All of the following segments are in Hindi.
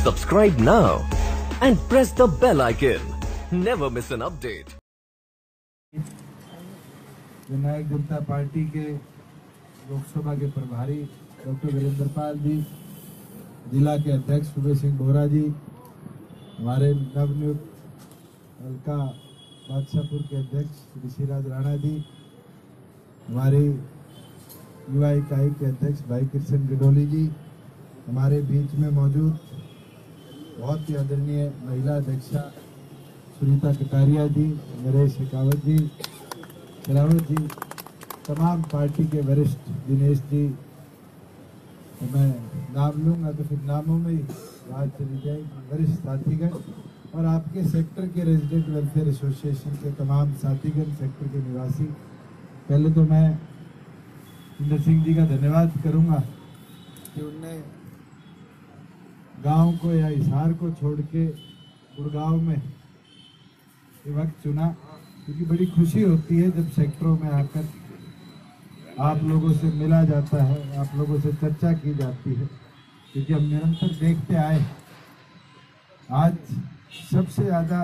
Subscribe now and press the bell icon. Never miss an update. Jannayak Janata party के लोकसभा के प्रभारी डॉक्टर वीरेंद्र पाल जी, जिला के अध्यक्ष सुबह सिंह बोरा जी, हमारे नवनियुक्त हल्का बादशाहपुर के अध्यक्ष ऋषिराज राणा जी, हमारी युवा इकाई के अध्यक्ष भाई कृष्ण गिडोली जी, हमारे बीच में मौजूद बहुत ही आदरणीय महिला अध्यक्षा सुनीता कटारिया जी, नरेश शेखावत जी, शेरावत जी, तमाम पार्टी के वरिष्ठ दिनेश जी, तो मैं नाम लूँगा तो फिर नामों में ही बात चली जाएगी, वरिष्ठ साथीगण और आपके सेक्टर के रेजिडेंट वेलफेयर एसोसिएशन के तमाम साथीगण, सेक्टर के निवासी। पहले तो मैं इंदर सिंह जी का धन्यवाद करूँगा कि उनने गांव को या हिसार को छोड़ के गुड़गांव में ये वक्त चुना, क्योंकि बड़ी खुशी होती है जब सेक्टरों में आकर आप लोगों से मिला जाता है, आप लोगों से चर्चा की जाती है, क्योंकि हम निरंतर देखते आए आज सबसे ज़्यादा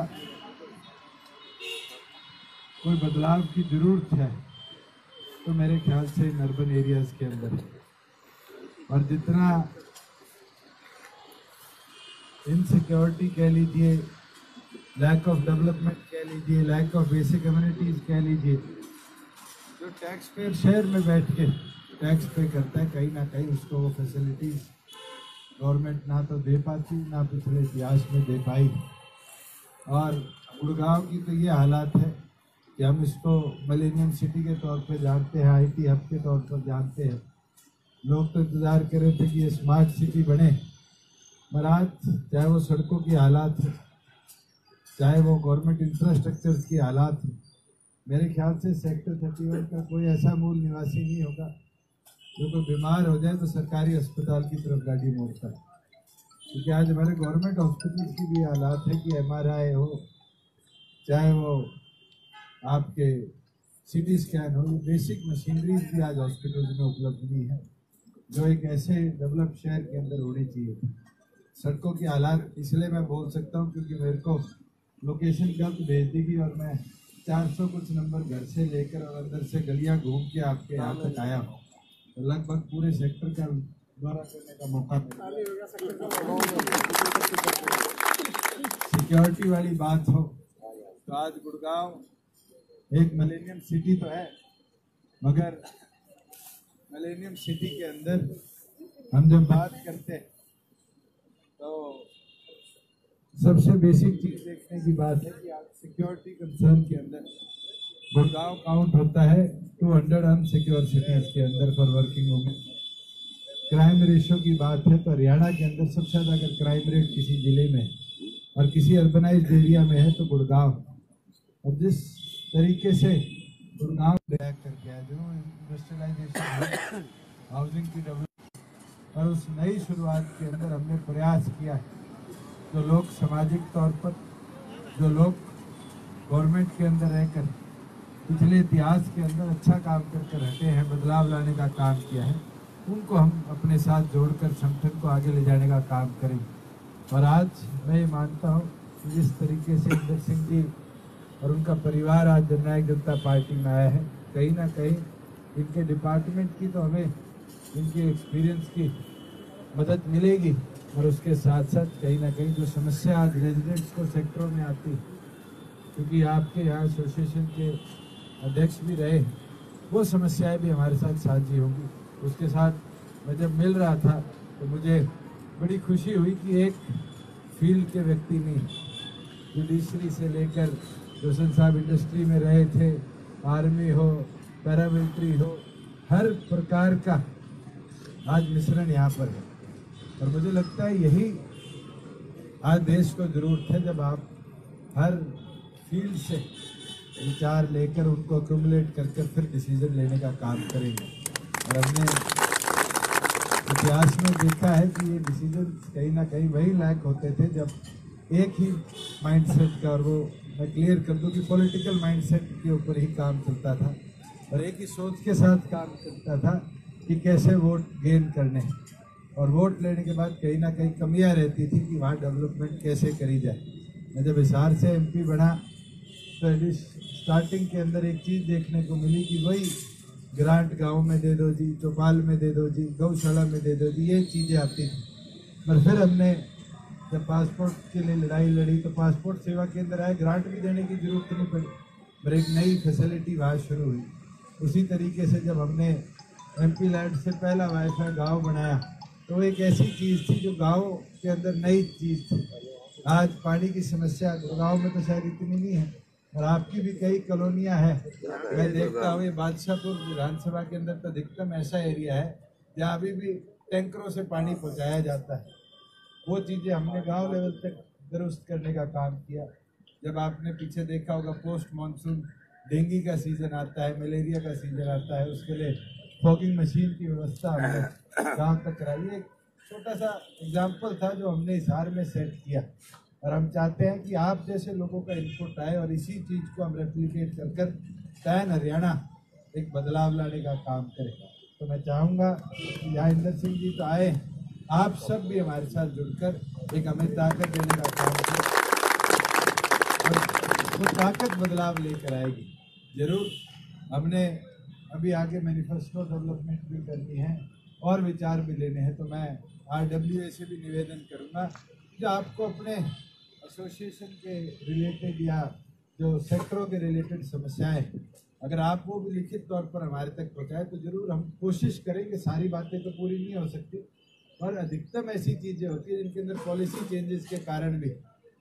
कोई बदलाव की ज़रूरत है तो मेरे ख्याल से इन अर्बन एरियाज़ के अंदर है। और जितना इनसिक्योरिटी कह लीजिए, लैक ऑफ डेवलपमेंट कह लीजिए, लैक ऑफ बेसिक कम्युनिटीज़ कह लीजिए, जो टैक्स पेयर शहर में बैठ के टैक्स पे करता है, कहीं ना कहीं उसको वो फैसिलिटीज़ गवर्नमेंट ना तो दे पाती, ना पिछले इतिहास में दे पाई। और गुड़गांव की तो ये हालात है कि हम इसको मिलेनियम सिटी के तौर पे जानते हैं, IT हब के तौर पर जानते हैं। लोग तो इंतज़ार कर रहे थे कि ये स्मार्ट सिटी बने, पर आज चाहे वो सड़कों की हालात है, चाहे वो गवर्नमेंट इंफ्रास्ट्रक्चर की हालात है, मेरे ख्याल से सेक्टर 31 का कोई ऐसा मूल निवासी नहीं होगा जो कोई बीमार हो जाए तो सरकारी अस्पताल की तरफ गाड़ी मोड़ता है। क्योंकि आज हमारे गवर्नमेंट हॉस्पिटल की भी हालात है कि MRI हो, चाहे वो आपके CT स्कैन हो, ये बेसिक मशीनरीज भी आज हॉस्पिटल्स में उपलब्ध नहीं है, जो एक ऐसे डेवलप शहर के अंदर होनी चाहिए। सड़कों की हालात इसलिए मैं बोल सकता हूँ क्योंकि मेरे को लोकेशन गलत भेज दी गई और मैं 400 कुछ नंबर घर से लेकर और अंदर से गलियाँ घूम के आपके यहाँ तक आया हूँ, तो लगभग पूरे सेक्टर का दौरा करने का मौका मिला। सिक्योरिटी वाली बात हो तो आज गुड़गांव एक मिलेनियम सिटी तो है, मगर मिलेनियम सिटी के अंदर हम जब बात करते हैं तो सबसे बेसिक चीज़ देखने की बात है कि आज सिक्योरिटी कंसर्न के अंदर गुड़गांव काउंट होता है 200 अनसिक्योर सिटीज़ के अंदर for working women. Crime ratio की बात है तो हरियाणा के अंदर सबसे ज़्यादा अगर क्राइम रेट किसी जिले में और किसी अर्बनाइज्ड एरिया में है तो गुड़गांव। और जिस तरीके से गुड़गांव बैक करके आया, जो इंडस्ट्रियलाइजेशन हाउसिंग की डेवलपमेंट और उस नई शुरुआत के अंदर हमने प्रयास किया है, जो लोग सामाजिक तौर पर, जो लोग गवर्नमेंट के अंदर रहकर पिछले इतिहास के अंदर अच्छा काम कर हटे हैं, बदलाव लाने का काम किया है, उनको हम अपने साथ जोड़कर संगठन को आगे ले जाने का काम करें। और आज मैं ये मानता हूँ कि जिस तरीके से इंदर सिंह जी और उनका परिवार आज जननायक जनता पार्टी में आया है, कहीं ना कहीं इनके डिपार्टमेंट की तो हमें इनके एक्सपीरियंस की मदद मिलेगी, और उसके साथ साथ कहीं ना कहीं जो समस्या आज रेजिडेंट्स को सेक्टरों में आती है, क्योंकि आपके यहाँ एसोसिएशन के अध्यक्ष भी रहे, वो समस्याएं भी हमारे साथ साझी होंगी। उसके साथ मैं जब मिल रहा था तो मुझे बड़ी खुशी हुई कि एक फील्ड के व्यक्ति ने जुडिशरी से लेकर रोशन साहब इंडस्ट्री में रहे थे, आर्मी हो, पैरामिलिट्री हो, हर प्रकार का आज मिश्रण यहाँ पर है। और मुझे लगता है यही आज देश को ज़रूरत है, जब आप हर फील्ड से विचार लेकर उनको एक्यूमुलेट करके फिर डिसीजन लेने का काम करेंगे। और हमने इतिहास में देखा है कि ये डिसीजन कहीं ना कहीं वही लैक होते थे जब एक ही माइंडसेट का, और वो मैं क्लियर कर दूं कि पॉलिटिकल माइंडसेट के ऊपर ही काम चलता था और एक ही सोच के साथ काम चलता था कि कैसे वोट गेन करने। और वोट लेने के बाद कहीं ना कहीं कमियां रहती थी कि वहाँ डेवलपमेंट कैसे करी जाए। मैं जब हिसार से एमपी बना तो स्टार्टिंग के अंदर एक चीज़ देखने को मिली कि वही ग्रांट गांव में दे दो जी, चौपाल में दे दो जी, गौशाला में दे दो जी, ये चीज़ें आती थी। पर फिर हमने जब पासपोर्ट के लिए लड़ाई लड़ी तो पासपोर्ट सेवा केंद्र आए, ग्रांट भी देने की जरूरत नहीं पड़ी, पर एक नई फैसिलिटी वहाँ शुरू हुई। उसी तरीके से जब हमने एमपी लैंड से पहला वाईफाई गांव बनाया तो एक ऐसी चीज़ थी जो गांव के अंदर नई चीज़ थी। आज पानी की समस्या गांव में तो शायद इतनी नहीं है, और आपकी भी कई कॉलोनियां हैं। मैं देखता हूँ ये बादशाहपुर विधानसभा के अंदर तो अधिकतम ऐसा एरिया है जहाँ अभी भी टैंकरों से पानी पहुँचाया जाता है। वो चीज़ें हमने गांव लेवल तक दुरुस्त करने का काम किया। जब आपने पीछे देखा होगा पोस्ट मानसून डेंगू का सीजन आता है, मलेरिया का सीजन आता है, उसके लिए फॉगिंग मशीन की व्यवस्था हमने गांव तक कराई। एक छोटा सा एग्जाम्पल था जो हमने हिसार में सेट किया, और हम चाहते हैं कि आप जैसे लोगों का इनपुट आए और इसी चीज़ को हम रेप्लिकेट कर पैन हरियाणा एक बदलाव लाने का काम करें। तो मैं चाहूँगा कि यहाँ इंदर सिंह जी तो आए, आप सब भी हमारे साथ जुड़कर एक हमें ताकत देने का काम करें, और वो ताकत बदलाव लेकर आएगी जरूर। हमने अभी आगे मैनिफेस्टो डेवलपमेंट भी करनी है और विचार भी लेने हैं, तो मैं RWA से भी निवेदन करूँगा जो आपको अपने एसोसिएशन के रिलेटेड या जो सेक्टरों के रिलेटेड समस्याएं, अगर आप वो भी लिखित तौर पर हमारे तक पहुँचाए तो ज़रूर हम कोशिश करेंगे। सारी बातें तो पूरी नहीं हो सकती, पर अधिकतम ऐसी चीज़ें होती हैं जिनके अंदर पॉलिसी चेंजेस के कारण भी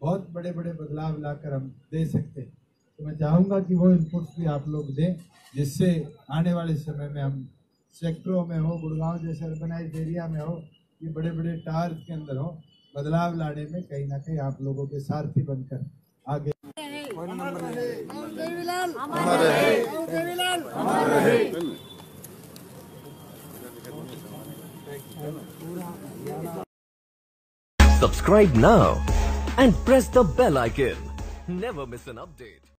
बहुत बड़े बड़े बदलाव लाकर हम दे सकते हैं। तो मैं चाहूँगा कि वो इनपुट्स भी आप लोग दें, जिससे आने वाले समय में हम सेक्टरों में हो, गुड़गांव जैसे अर्बनाइज एरिया में हो, ये बड़े बड़े टावर्स के अंदर हो, बदलाव लाने में कहीं ना कहीं आप लोगों के सारथी बनकर आगे। Subscribe now and press the bell icon. Never miss an update.